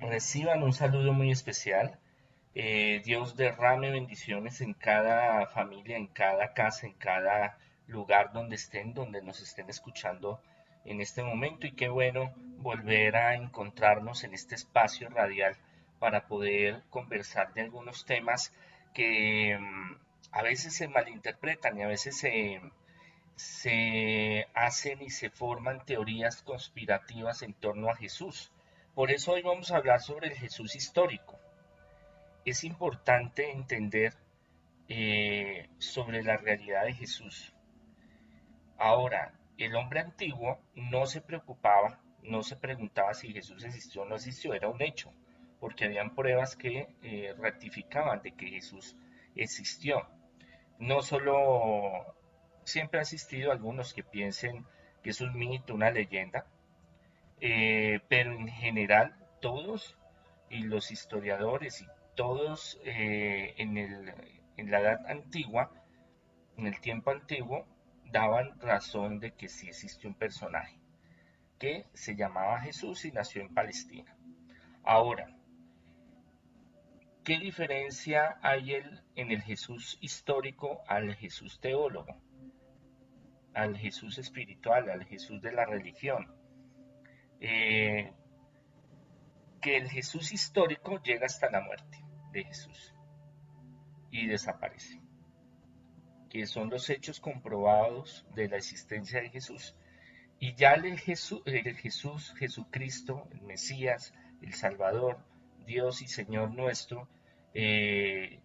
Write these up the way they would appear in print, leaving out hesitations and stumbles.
Reciban un saludo muy especial. Dios derrame bendiciones en cada familia, en cada casa, en cada lugar donde estén, donde nos estén escuchando en este momento. Y qué bueno volver a encontrarnos en este espacio radial para poder conversar de algunos temas que a veces se malinterpretan y a veces se hacen y se forman teorías conspirativas en torno a Jesús. Por eso hoy vamos a hablar sobre el Jesús histórico. Es importante entender sobre la realidad de Jesús. Ahora, el hombre antiguo no se preocupaba, no se preguntaba si Jesús existió o no existió, era un hecho, porque habían pruebas que ratificaban de que Jesús existió. No solo siempre ha existido algunos que piensen que es un mito, una leyenda, pero en general todos y los historiadores y todos en la edad antigua, en el tiempo antiguo, daban razón de que sí existió un personaje que se llamaba Jesús y nació en Palestina. Ahora, ¿qué diferencia hay en el Jesús histórico al Jesús teólogo, al Jesús espiritual, al Jesús de la religión? Eh, que el Jesús histórico llega hasta la muerte de Jesús y desaparece, que son los hechos comprobados de la existencia de Jesús. Y ya Jesucristo, el Mesías, el Salvador, Dios y Señor nuestro, eh,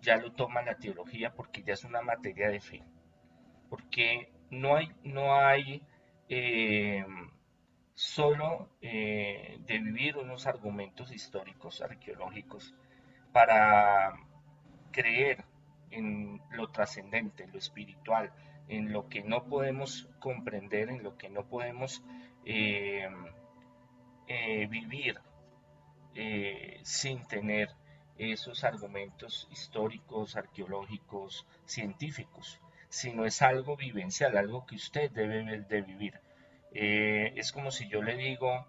ya lo toma la teología porque ya es una materia de fe. Porque no hay eh, solo de vivir unos argumentos históricos, arqueológicos, para creer en lo trascendente, en lo espiritual, en lo que no podemos comprender, en lo que no podemos eh, vivir sin tener esos argumentos históricos, arqueológicos, científicos, sino es algo vivencial, algo que usted debe de vivir. Es como si yo le digo,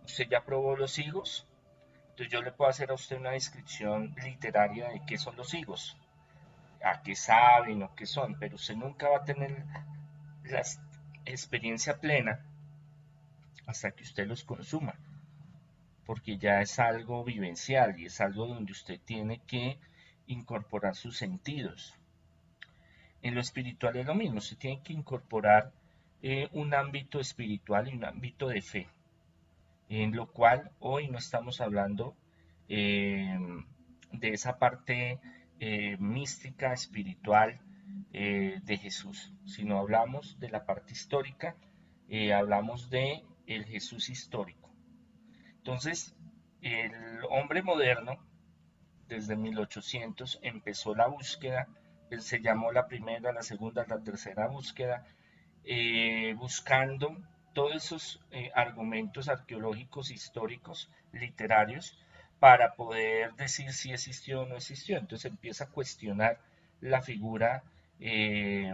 ¿usted ya probó los higos? Entonces yo le puedo hacer a usted una descripción literaria de qué son los higos, a qué saben o qué son, pero usted nunca va a tener la experiencia plena hasta que usted los consuma, porque ya es algo vivencial y es algo donde usted tiene que incorporar sus sentidos. En lo espiritual es lo mismo, se tiene que incorporar un ámbito espiritual y un ámbito de fe, en lo cual hoy no estamos hablando eh, de esa parte mística, espiritual de Jesús, sino hablamos de la parte histórica, hablamos de el Jesús histórico. Entonces, el hombre moderno, desde 1800, empezó la búsqueda, él se llamó la primera, la segunda, la tercera búsqueda, buscando todos esos argumentos arqueológicos, históricos, literarios, para poder decir si existió o no existió. Entonces empieza a cuestionar la figura eh,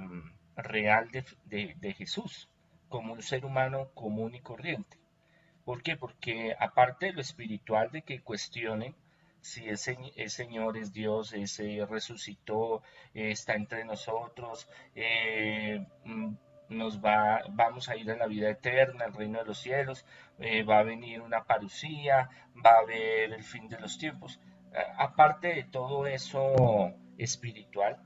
real de Jesús como un ser humano común y corriente. ¿Por qué? Porque aparte de lo espiritual, de que cuestionen si ese Señor es Dios, ese resucitó, está entre nosotros, vamos a ir a la vida eterna, al reino de los cielos, va a venir una parucía, va a haber el fin de los tiempos. Aparte de todo eso espiritual,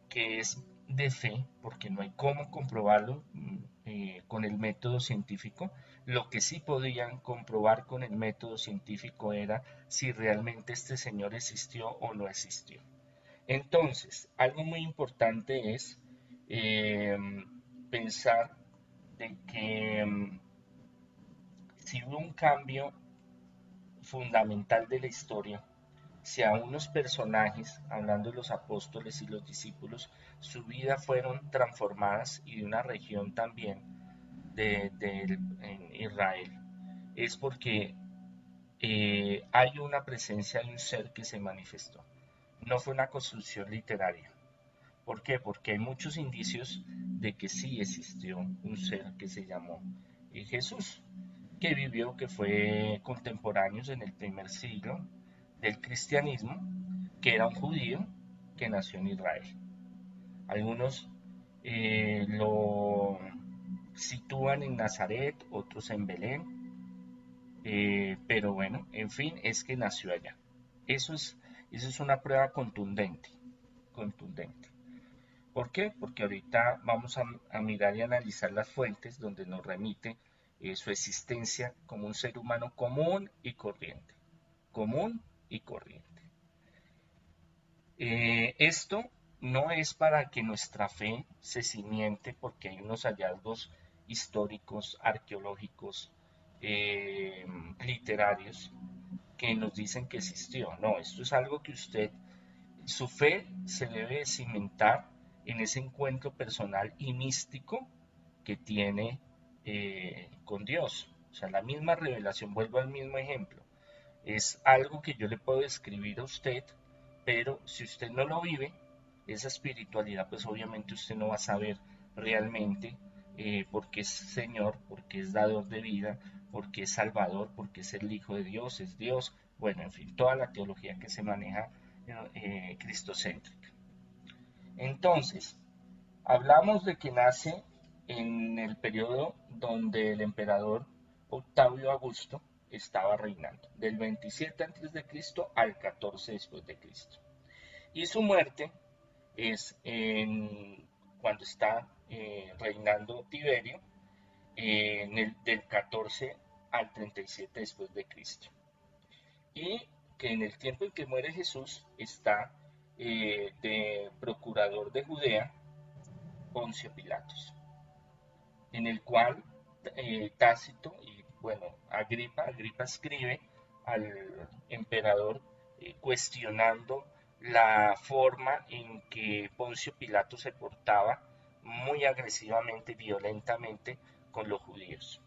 que es de fe, porque no hay cómo comprobarlo con el método científico. Lo que sí podían comprobar con el método científico era si realmente este señor existió o no existió. Entonces, algo muy importante es eh, pensar de que si hubo un cambio fundamental de la historia, si a unos personajes, hablando de los apóstoles y los discípulos, su vida fueron transformadas y de una región también en Israel, es porque hay una presencia de un ser que se manifestó. No fue una construcción literaria. ¿Por qué? Porque hay muchos indicios de que sí existió un ser que se llamó Jesús. que vivió, que fue contemporáneos en el primer siglo del cristianismo, que era un judío que nació en Israel. Algunos lo sitúan en Nazaret, otros en Belén, pero bueno, en fin, es que nació allá. Eso es, eso es una prueba contundente, contundente. ¿Por qué? Porque ahorita vamos a mirar y analizar las fuentes donde nos remite su existencia como un ser humano común y corriente. Común y corriente. Esto no es para que nuestra fe se cimiente porque hay unos hallazgos históricos, arqueológicos, literarios que nos dicen que existió. No, esto es algo que usted, su fe se debe cimentar en ese encuentro personal y místico que tiene con Dios. O sea, la misma revelación, vuelvo al mismo ejemplo, es algo que yo le puedo escribir a usted, pero si usted no lo vive, esa espiritualidad, pues obviamente usted no va a saber realmente por qué es Señor, por qué es dador de vida, por qué es Salvador, por qué es el Hijo de Dios, es Dios, bueno, en fin, toda la teología que se maneja cristocéntrica. Entonces, hablamos de que nace en el periodo donde el emperador Octavio Augusto estaba reinando, del 27 a.C. al 14 después de Cristo. Y su muerte es cuando está reinando Tiberio, del 14 al 37 después de Cristo. Y que en el tiempo en que muere Jesús está de procurador de Judea Poncio Pilatos, en el cual Tácito y bueno, Agripa escribe al emperador cuestionando la forma en que Poncio Pilato se portaba muy agresivamente, violentamente con los judíos.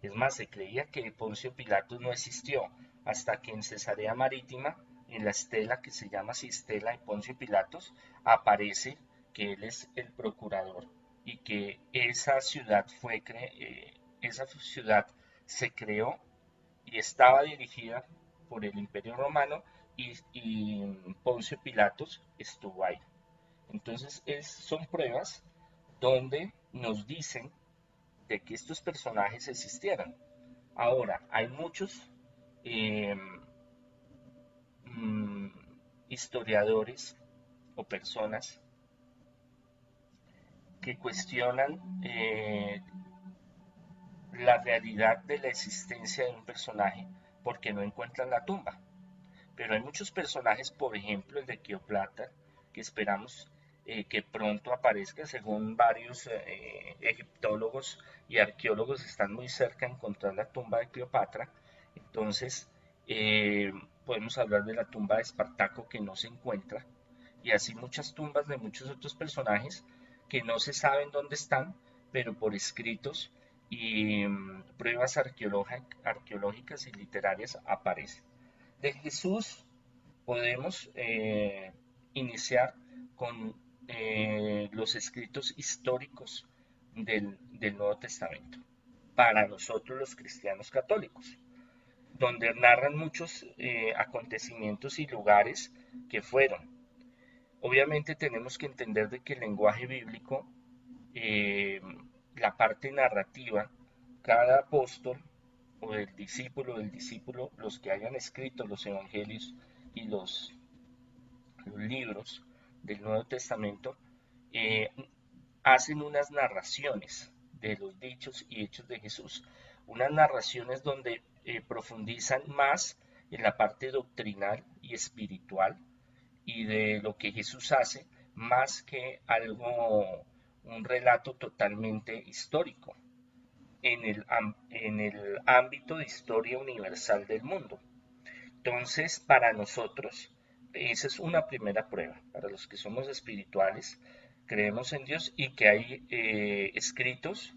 Es más, se creía que Poncio Pilato no existió hasta que en Cesarea Marítima, en la estela que se llama Cistela de Poncio Pilatos, aparece que él es el procurador y que esa ciudad se creó y estaba dirigida por el Imperio Romano y Poncio Pilatos estuvo ahí. Entonces son pruebas donde nos dicen de que estos personajes existieran. Ahora, hay muchos eh, mm, historiadores o personas que cuestionan la realidad de la existencia de un personaje porque no encuentran la tumba. Pero hay muchos personajes, por ejemplo el de Cleopatra, que esperamos que pronto aparezca, según varios egiptólogos y arqueólogos están muy cerca de encontrar la tumba de Cleopatra. Entonces, podemos hablar de la tumba de Espartaco que no se encuentra, y así muchas tumbas de muchos otros personajes que no se saben dónde están, pero por escritos y pruebas arqueológicas y literarias aparecen. De Jesús podemos iniciar con los escritos históricos del Nuevo Testamento, para nosotros los cristianos católicos, donde narran muchos acontecimientos y lugares que fueron. Obviamente tenemos que entender de que el lenguaje bíblico, eh, la parte narrativa, cada apóstol o del discípulo, los que hayan escrito los evangelios y los libros del Nuevo Testamento, eh, hacen unas narraciones de los dichos y hechos de Jesús, unas narraciones donde profundizan más en la parte doctrinal y espiritual y de lo que Jesús hace, más que algo, un relato totalmente histórico en el ámbito de historia universal del mundo. Entonces, para nosotros, esa es una primera prueba. Para los que somos espirituales, creemos en Dios y que hay escritos,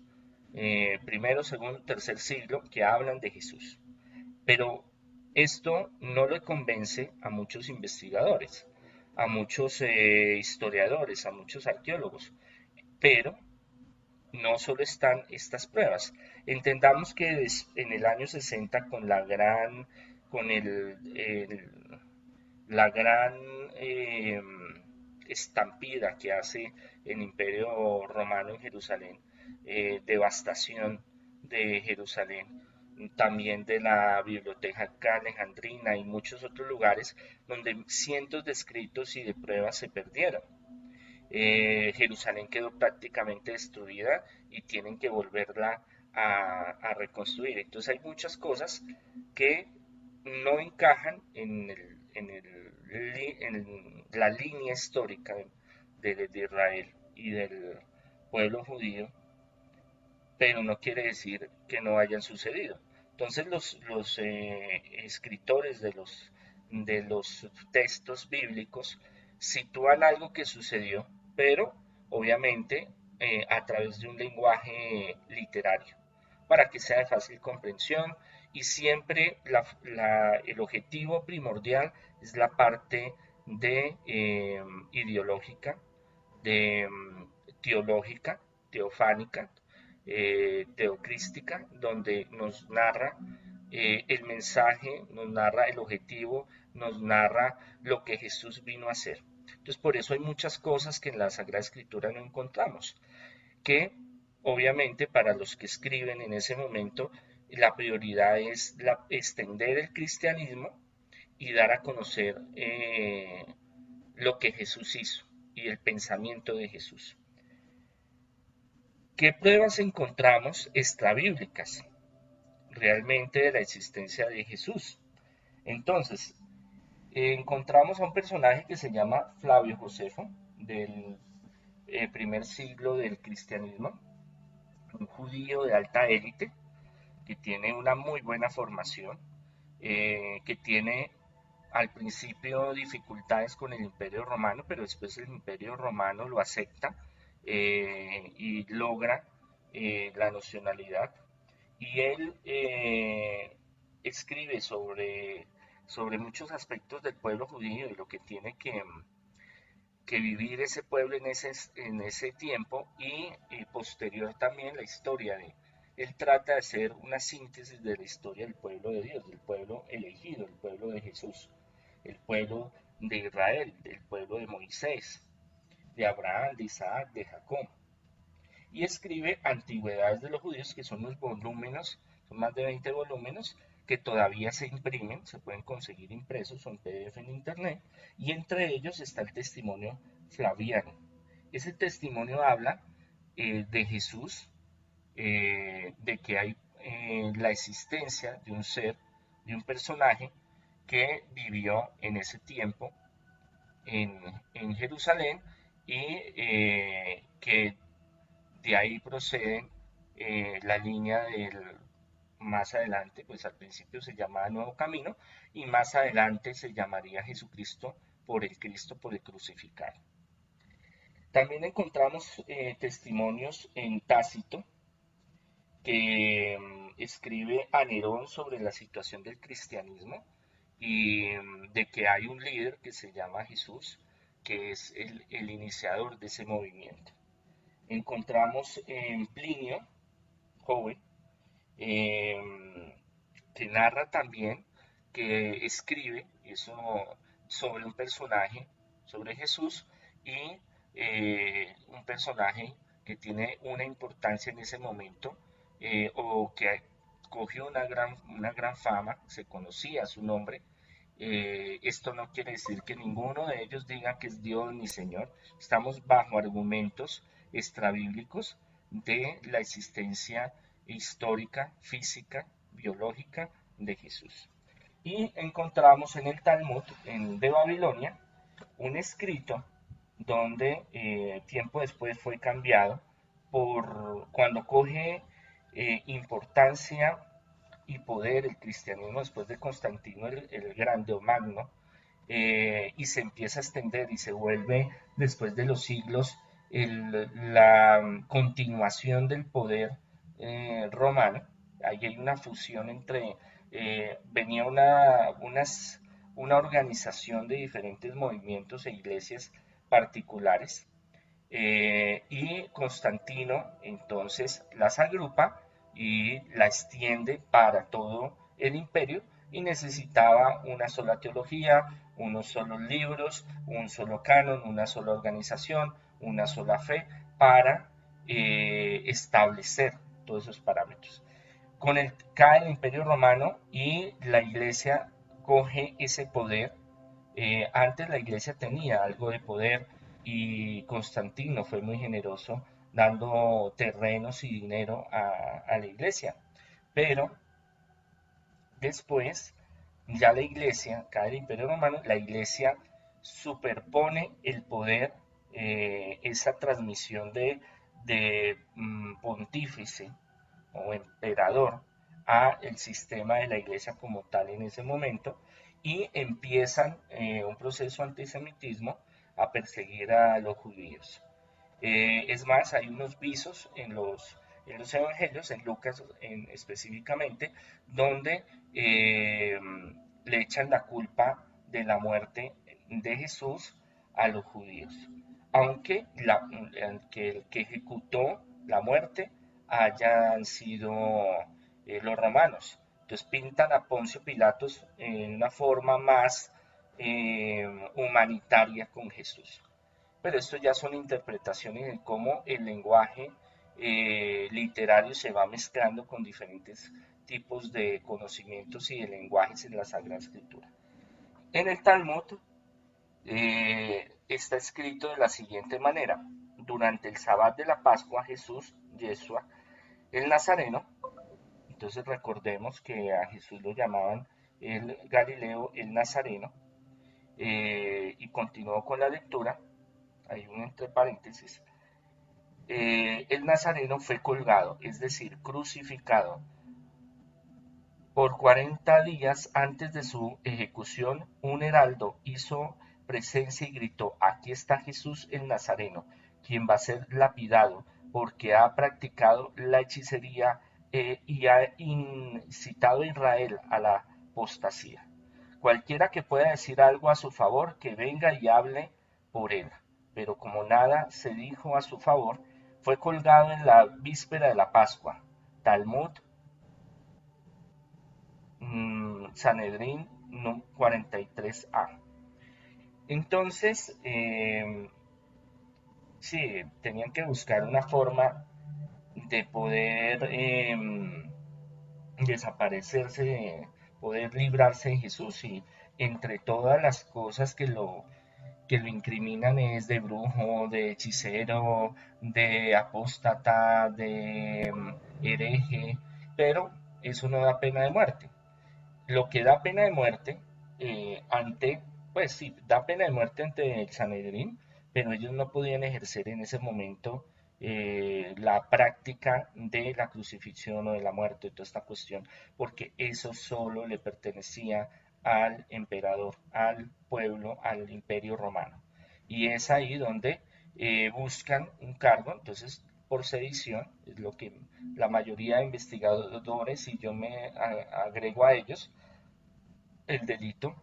primero, segundo, tercer siglo, que hablan de Jesús. Pero esto no le convence a muchos investigadores, a muchos historiadores, a muchos arqueólogos. Pero no solo están estas pruebas. Entendamos que en el año 60 con la gran eh, estampida que hace el Imperio Romano en Jerusalén, devastación de Jerusalén, también de la Biblioteca Alejandrina y muchos otros lugares donde cientos de escritos y de pruebas se perdieron. Jerusalén quedó prácticamente destruida y tienen que volverla a reconstruir. Entonces hay muchas cosas que no encajan en la línea histórica de Israel y del pueblo judío, pero no quiere decir que no hayan sucedido. Entonces los escritores de los textos bíblicos sitúan algo que sucedió, pero obviamente a través de un lenguaje literario, para que sea de fácil comprensión y siempre el objetivo primordial es la parte de ideológica, de teológica, teofánica, teocrística, donde nos narra el mensaje, nos narra el objetivo, nos narra lo que Jesús vino a hacer. Entonces, por eso hay muchas cosas que en la Sagrada Escritura no encontramos, que obviamente para los que escriben en ese momento, la prioridad es extender el cristianismo y dar a conocer lo que Jesús hizo y el pensamiento de Jesús. ¿Qué pruebas encontramos extrabíblicas realmente de la existencia de Jesús? Entonces, encontramos a un personaje que se llama Flavio Josefo, del primer siglo del cristianismo, un judío de alta élite, que tiene una muy buena formación, que tiene al principio dificultades con el Imperio Romano, pero después el Imperio Romano lo acepta y logra la nacionalidad. Y él escribe sobre muchos aspectos del pueblo judío y lo que tiene que vivir ese pueblo en ese tiempo y posterior también la historia de. Él trata de hacer una síntesis de la historia del pueblo de Dios, del pueblo elegido, el pueblo de Jesús, el pueblo de Israel, del pueblo de Moisés, de Abraham, de Isaac, de Jacob. Y escribe Antigüedades de los Judíos, que son los volúmenes, son más de 20 volúmenes, que todavía se imprimen, se pueden conseguir impresos, son PDF en internet, y entre ellos está el testimonio flaviano. Ese testimonio habla de Jesús, de que hay la existencia de un ser, de un personaje que vivió en ese tiempo en Jerusalén y que de ahí proceden la línea del más adelante, pues al principio se llamaba Nuevo Camino y más adelante se llamaría Jesucristo por el crucificado. También encontramos testimonios en Tácito que escribe a Nerón sobre la situación del cristianismo y de que hay un líder que se llama Jesús, que es el iniciador de ese movimiento. Encontramos en Plinio, joven, eh, que narra también, que escribe eso sobre un personaje, sobre Jesús, y un personaje que tiene una importancia en ese momento, o que cogió una gran fama, se conocía su nombre. Esto no quiere decir que ninguno de ellos diga que es Dios ni Señor. Estamos bajo argumentos extrabíblicos de la existencia histórica, física, biológica de Jesús. Y encontramos en el Talmud de Babilonia un escrito donde tiempo después fue cambiado por cuando coge importancia y poder el cristianismo después de Constantino el Grande o Magno, y se empieza a extender y se vuelve después de los siglos la continuación del poder romano. Ahí hay una fusión entre, venía una organización de diferentes movimientos e iglesias particulares, Y Constantino entonces las agrupa y la extiende para todo el imperio y necesitaba una sola teología, unos solos libros, un solo canon, una sola organización, una sola fe para establecer todos esos parámetros. Cae el Imperio Romano y la Iglesia coge ese poder. Antes la Iglesia tenía algo de poder y Constantino fue muy generoso dando terrenos y dinero a la Iglesia. Pero después, ya la Iglesia, cae el Imperio Romano, la Iglesia superpone el poder, esa transmisión de pontífice o emperador a el sistema de la iglesia como tal en ese momento y empiezan un proceso antisemitismo a perseguir a los judíos. Es más, hay unos visos en los evangelios, en Lucas específicamente, donde le echan la culpa de la muerte de Jesús a los judíos, aunque el que ejecutó la muerte hayan sido los romanos. Entonces pintan a Poncio Pilatos en una forma más humanitaria con Jesús. Pero esto ya son interpretaciones de cómo el lenguaje literario se va mezclando con diferentes tipos de conocimientos y de lenguajes en la Sagrada Escritura. En el Talmud está escrito de la siguiente manera: durante el Sabbat de la Pascua, Jesús, Yeshua, el Nazareno, entonces recordemos que a Jesús lo llamaban el Galileo, el Nazareno, y continuó con la lectura, hay un entre paréntesis, el Nazareno fue colgado, es decir, crucificado. Por 40 días antes de su ejecución, un heraldo hizo presencia y gritó: aquí está Jesús el Nazareno, quien va a ser lapidado, porque ha practicado la hechicería y ha incitado a Israel a la apostasía. Cualquiera que pueda decir algo a su favor, que venga y hable por él. Pero como nada se dijo a su favor, fue colgado en la víspera de la Pascua. Talmud, Sanedrín 43a. Entonces, sí, tenían que buscar una forma de poder desaparecerse, poder librarse de Jesús, y entre todas las cosas que lo incriminan es de brujo, de hechicero, de apóstata, de hereje, pero eso no da pena de muerte. Lo que da pena de muerte ante, pues sí, da pena de muerte ante el Sanedrín, pero ellos no podían ejercer en ese momento la práctica de la crucifixión o de la muerte, toda esta cuestión, porque eso solo le pertenecía al emperador, al pueblo, al imperio romano. Y es ahí donde buscan un cargo, entonces por sedición, es lo que la mayoría de investigadores, y yo me agrego a ellos, el delito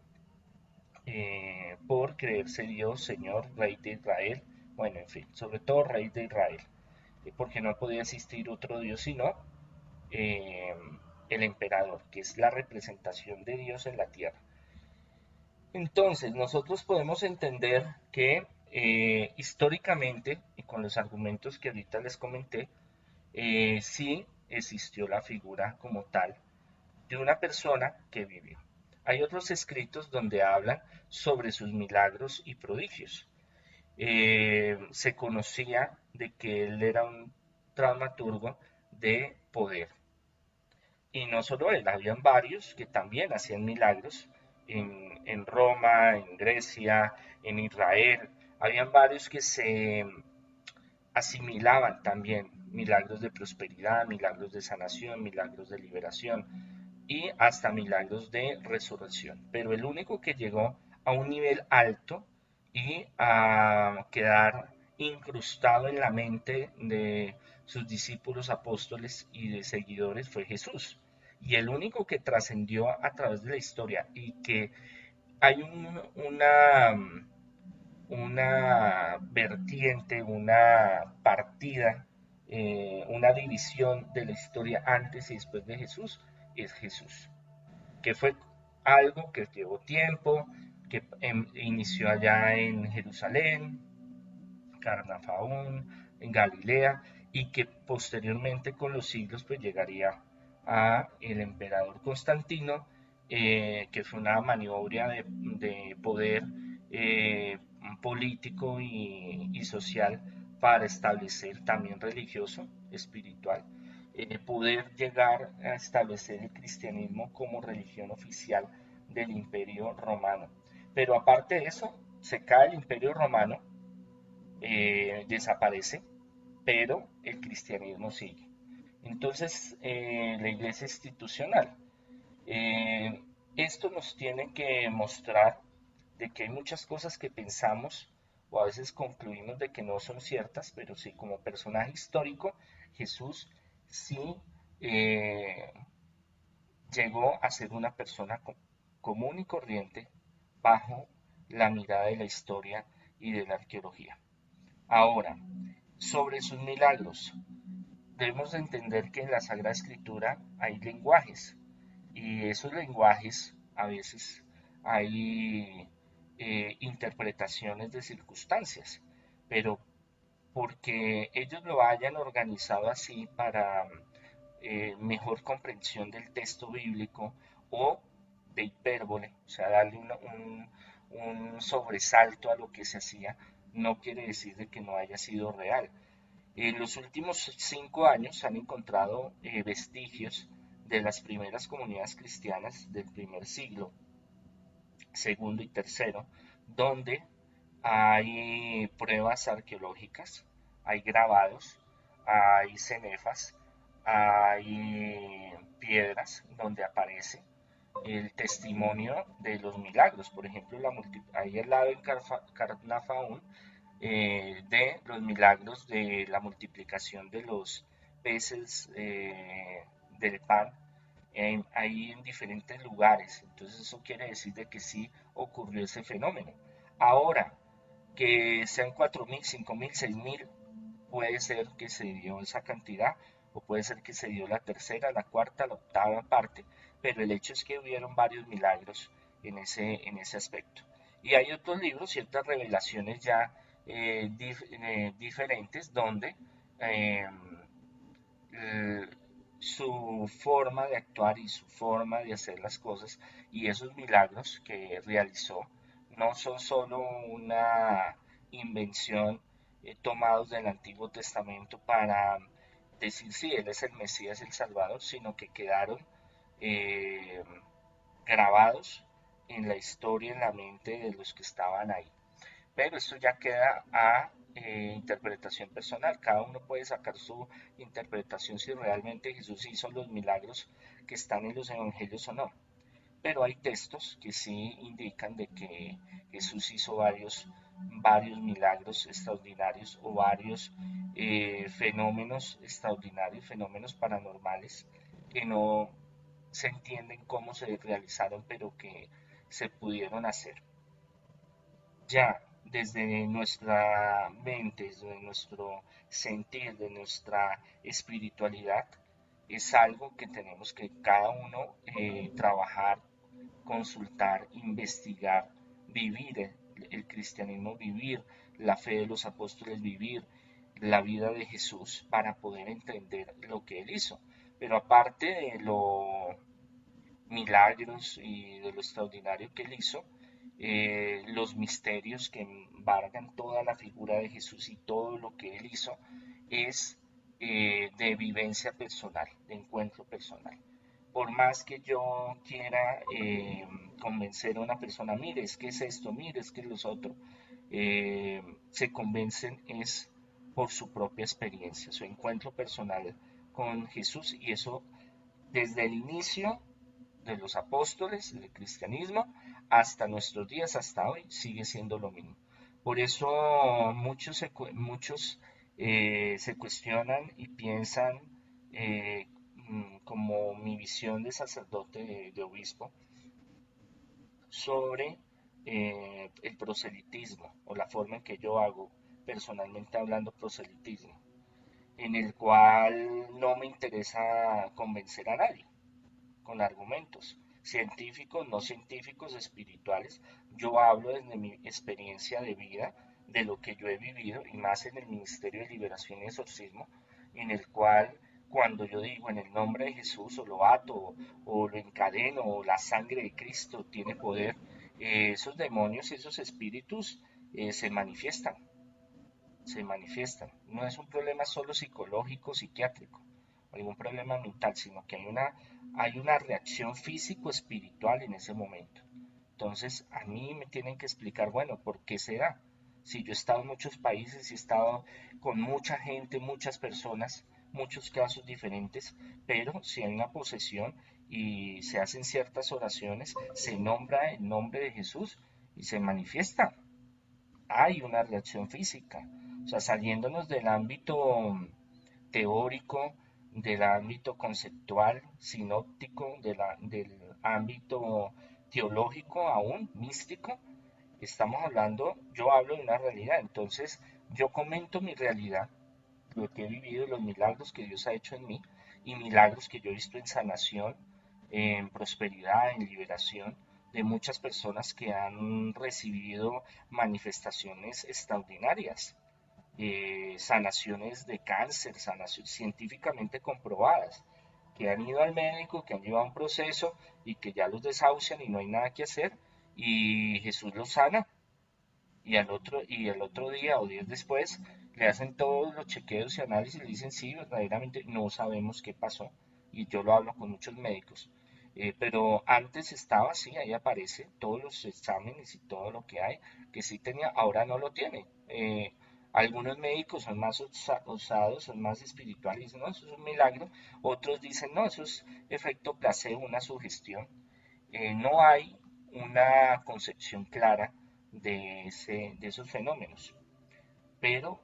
por creerse Dios, Señor, Rey de Israel, bueno, en fin, sobre todo Rey de Israel, porque no podía existir otro Dios sino eh, el emperador, que es la representación de Dios en la tierra. Entonces, nosotros podemos entender que históricamente, y con los argumentos que ahorita les comenté, sí existió la figura como tal de una persona que vivió. Hay otros escritos donde hablan sobre sus milagros y prodigios. Se conocía de que él era un dramaturgo de poder. Y no solo él, habían varios que también hacían milagros en Roma, en Grecia, en Israel. Habían varios que se asimilaban también milagros de prosperidad, milagros de sanación, milagros de liberación y hasta milagros de resurrección. Pero el único que llegó a un nivel alto y a quedar incrustado en la mente de sus discípulos, apóstoles y de seguidores fue Jesús. Y el único que trascendió a través de la historia y que hay una vertiente, una partida, una división de la historia antes y después de Jesús, es Jesús, que fue algo que llevó tiempo, que inició allá en Jerusalén, Carnafaún, en Galilea, y que posteriormente con los siglos pues llegaría a el emperador Constantino, que fue una maniobra de poder eh, político y social para establecer también religioso, espiritual, poder llegar a establecer el cristianismo como religión oficial del imperio romano. Pero aparte de eso, se cae el imperio romano, desaparece, pero el cristianismo sigue. Entonces, la iglesia institucional. Eh, Esto nos tiene que mostrar de que hay muchas cosas que pensamos o a veces concluimos de que no son ciertas, pero sí, como personaje histórico, Jesús sí eh, llegó a ser una persona común y corriente bajo la mirada de la historia y de la arqueología. Ahora, sobre sus milagros, debemos de entender que en la Sagrada Escritura hay lenguajes y esos lenguajes a veces hay interpretaciones de circunstancias, pero porque ellos lo hayan organizado así para mejor comprensión del texto bíblico o de hipérbole, o sea, darle un sobresalto a lo que se hacía, no quiere decir de que no haya sido real. En los últimos 5 años se han encontrado vestigios de las primeras comunidades cristianas del primer siglo, segundo y tercero, donde hay pruebas arqueológicas, hay grabados, hay cenefas, hay piedras donde aparece el testimonio de los milagros. Por ejemplo, ahí al lado en Carnafaún, de los milagros de la multiplicación de los peces, del pan, ahí en diferentes lugares. Entonces eso quiere decir de que sí ocurrió ese fenómeno. Ahora, que sean 4.000, 5.000, 6.000, puede ser que se dio esa cantidad, o puede ser que se dio la tercera, la cuarta, la octava parte, pero el hecho es que hubieron varios milagros en ese aspecto. Y hay otros libros, ciertas revelaciones ya diferentes, donde eh, eh, su forma de actuar y su forma de hacer las cosas y esos milagros que realizó no son solo una invención tomados del Antiguo Testamento para decir si Él es el Mesías, el Salvador, sino que quedaron eh, grabados en la historia, en la mente de los que estaban ahí. Pero esto ya queda a interpretación personal. Cada uno puede sacar su interpretación si realmente Jesús hizo los milagros que están en los evangelios o no. Pero hay textos que sí indican de que Jesús hizo varios milagros extraordinarios o varios fenómenos extraordinarios, fenómenos paranormales que no se entienden cómo se realizaron, pero que se pudieron hacer. Ya desde nuestra mente, desde nuestro sentir, de nuestra espiritualidad, es algo que tenemos que cada uno trabajar, consultar, investigar, vivir el cristianismo, vivir la fe de los apóstoles, vivir la vida de Jesús para poder entender lo que él hizo. Pero aparte de los milagros y de lo extraordinario que él hizo, los misterios que embargan toda la figura de Jesús y todo lo que él hizo es de vivencia personal, de encuentro personal. Por más que yo quiera convencer a una persona, mire, es que es esto, mire, es que es lo otro, se convencen es por su propia experiencia, su encuentro personal con Jesús, y eso desde el inicio de los apóstoles del cristianismo hasta nuestros días, hasta hoy, sigue siendo lo mismo. Por eso muchos se cuestionan y piensan, como mi visión de sacerdote, de obispo, sobre el proselitismo o la forma en que yo hago personalmente hablando proselitismo, en el cual no me interesa convencer a nadie con argumentos científicos, no científicos, espirituales. Yo hablo desde mi experiencia de vida, de lo que yo he vivido, y más en el Ministerio de Liberación y Exorcismo, en el cual cuando yo digo en el nombre de Jesús o lo ato o lo encadeno o la sangre de Cristo tiene poder, esos demonios y esos espíritus se manifiestan, se manifiestan. No es un problema solo psicológico, psiquiátrico, algún problema mental, sino que hay una reacción físico-espiritual en ese momento. Entonces, a mí me tienen que explicar, bueno, ¿por qué se da? Si yo he estado en muchos países y he estado con mucha gente, muchas personas, muchos casos diferentes, pero si hay una posesión y se hacen ciertas oraciones, se nombra el nombre de Jesús y se manifiesta, hay una reacción física. O sea, saliéndonos del ámbito teórico, del ámbito conceptual, sinóptico, del ámbito teológico aún, místico, estamos hablando, yo hablo de una realidad, entonces yo comento mi realidad, lo que he vivido, los milagros que Dios ha hecho en mí y milagros que yo he visto en sanación, en prosperidad, en liberación de muchas personas que han recibido manifestaciones extraordinarias, sanaciones de cáncer, sanaciones científicamente comprobadas, que han ido al médico, que han llevado un proceso y que ya los desahucian y no hay nada que hacer y Jesús los sana y el otro día o días después le hacen todos los chequeos y análisis y le dicen sí, verdaderamente no sabemos qué pasó. Y yo lo hablo con muchos médicos. Pero antes estaba así, ahí aparece todos los exámenes y todo lo que hay, que sí tenía, ahora no lo tiene. Algunos médicos son más osados, son más espirituales, dicen, no, eso es un milagro. Otros dicen, no, eso es efecto placebo, una sugestión. No hay una concepción clara de esos fenómenos. Pero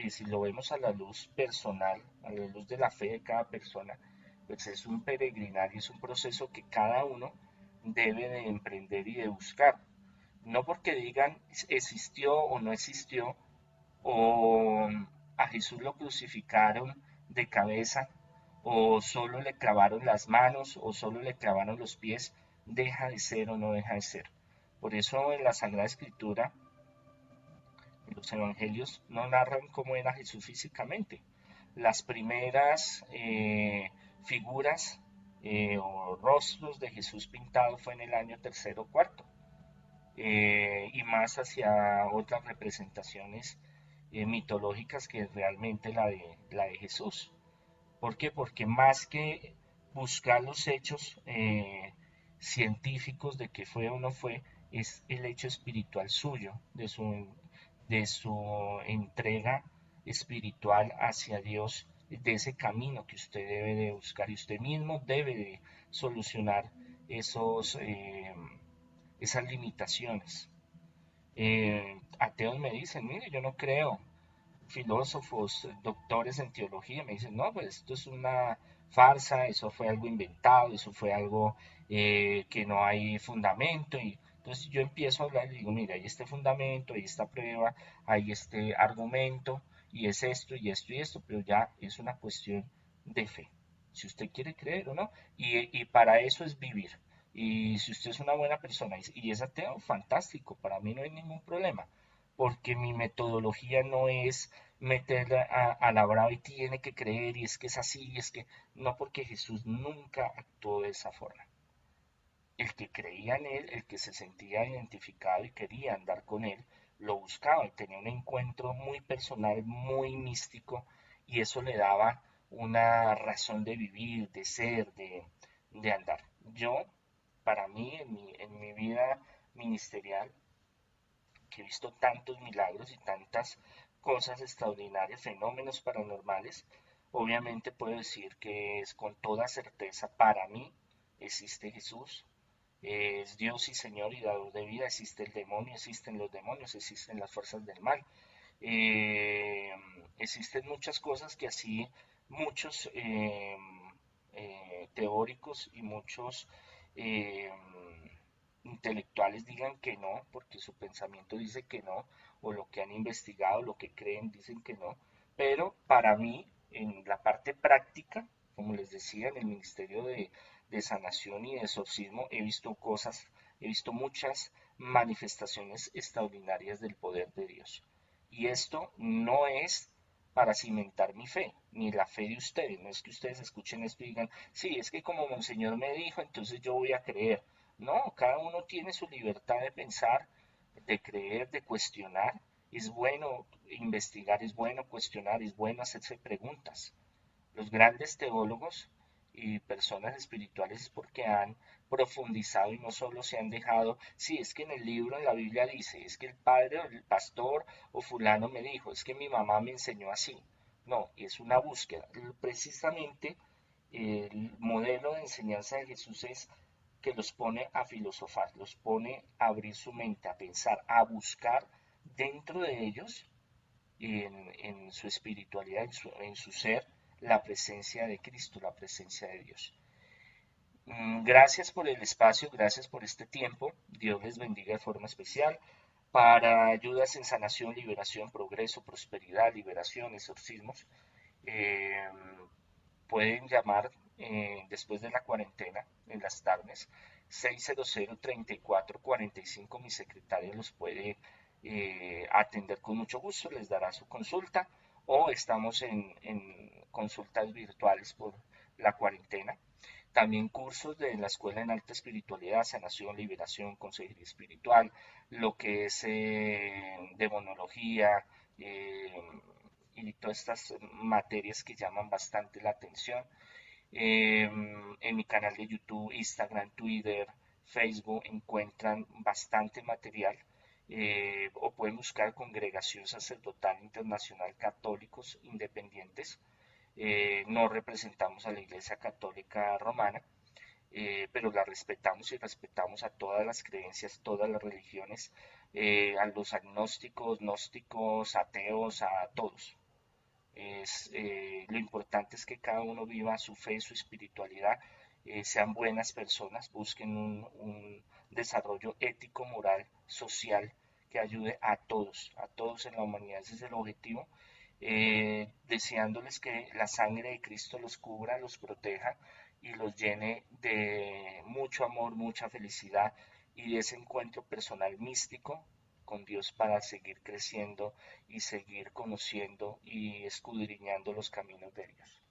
si lo vemos a la luz personal, a la luz de la fe de cada persona, pues es un peregrinar y es un proceso que cada uno debe de emprender y de buscar. No porque digan existió o no existió, o a Jesús lo crucificaron de cabeza, o solo le clavaron las manos, o solo le clavaron los pies, deja de ser o no deja de ser. Por eso en la Sagrada Escritura los evangelios no narran cómo era Jesús físicamente. Las primeras figuras o rostros de Jesús pintado fue en el año tercero o cuarto, y más hacia otras representaciones mitológicas que realmente la de Jesús. ¿Por qué? Porque más que buscar los hechos científicos de que fue o no fue, es el hecho espiritual suyo, de su entrega espiritual hacia Dios, de ese camino que usted debe de buscar y usted mismo debe de solucionar esos, esas limitaciones. Ateos me dicen, mire, yo no creo, filósofos, doctores en teología me dicen, no, pues esto es una farsa, eso fue algo inventado, eso fue algo que no hay fundamento. Y entonces yo empiezo a hablar y digo, mira, hay este fundamento, hay esta prueba, hay este argumento, y es esto y esto y esto, pero ya es una cuestión de fe. Si usted quiere creer o no, y para eso es vivir. Y si usted es una buena persona y es ateo, fantástico, para mí no hay ningún problema porque mi metodología no es meterla a la brava y tiene que creer y es que es así, y es que no, porque Jesús nunca actuó de esa forma. El que creía en él, el que se sentía identificado y quería andar con él, lo buscaba y tenía un encuentro muy personal, muy místico, y eso le daba una razón de vivir, de ser, de andar. Yo, para mí, en mi vida ministerial, que he visto tantos milagros y tantas cosas extraordinarias, fenómenos paranormales, obviamente puedo decir que es con toda certeza para mí existe Jesús, es Dios y Señor y dador de vida, existe el demonio, existen los demonios, existen las fuerzas del mal, eh, existen muchas cosas que así muchos teóricos y muchos eh, intelectuales digan que no, porque su pensamiento dice que no, o lo que han investigado, lo que creen, dicen que no, pero para mí, en la parte práctica, como les decía, en el Ministerio de Sanación y de Exorcismo, he visto cosas, he visto muchas manifestaciones extraordinarias del poder de Dios. Y esto no es para cimentar mi fe, ni la fe de ustedes. No es que ustedes escuchen esto y digan, sí, es que como Monseñor me dijo, entonces yo voy a creer. No, cada uno tiene su libertad de pensar, de creer, de cuestionar. Es bueno investigar, es bueno cuestionar, es bueno hacerse preguntas. Los grandes teólogos y personas espirituales es porque han profundizado y no solo se han dejado, sí, es que en el libro, en la Biblia dice, es que el padre o el pastor o fulano me dijo, es que mi mamá me enseñó así. No, es una búsqueda. Precisamente el modelo de enseñanza de Jesús es que los pone a filosofar, los pone a abrir su mente, a pensar, a buscar dentro de ellos en su espiritualidad, en su ser, la presencia de Cristo, la presencia de Dios. Gracias por el espacio, gracias por este tiempo. Dios les bendiga de forma especial. Para ayudas en sanación, liberación, progreso, prosperidad, liberación, exorcismos, eh, pueden llamar después de la cuarentena, en las tardes, 600-3445. Mi secretaria los puede atender con mucho gusto, les dará su consulta o estamos en consultas virtuales por la cuarentena. También cursos de la Escuela en Alta Espiritualidad, Sanación, Liberación, Consejería Espiritual, lo que es demonología eh, y todas estas materias que llaman bastante la atención. En mi canal de YouTube, Instagram, Twitter, Facebook encuentran bastante material. O pueden buscar Congregación Sacerdotal Internacional Católicos Independientes. No representamos a la Iglesia Católica Romana, pero la respetamos y respetamos a todas las creencias, todas las religiones, a los agnósticos, gnósticos, ateos, a todos. Lo importante es que cada uno viva su fe, su espiritualidad, sean buenas personas, busquen un desarrollo ético, moral, social que ayude a todos en la humanidad. Ese es el objetivo. Deseándoles que la sangre de Cristo los cubra, los proteja y los llene de mucho amor, mucha felicidad y de ese encuentro personal místico con Dios para seguir creciendo y seguir conociendo y escudriñando los caminos de Dios.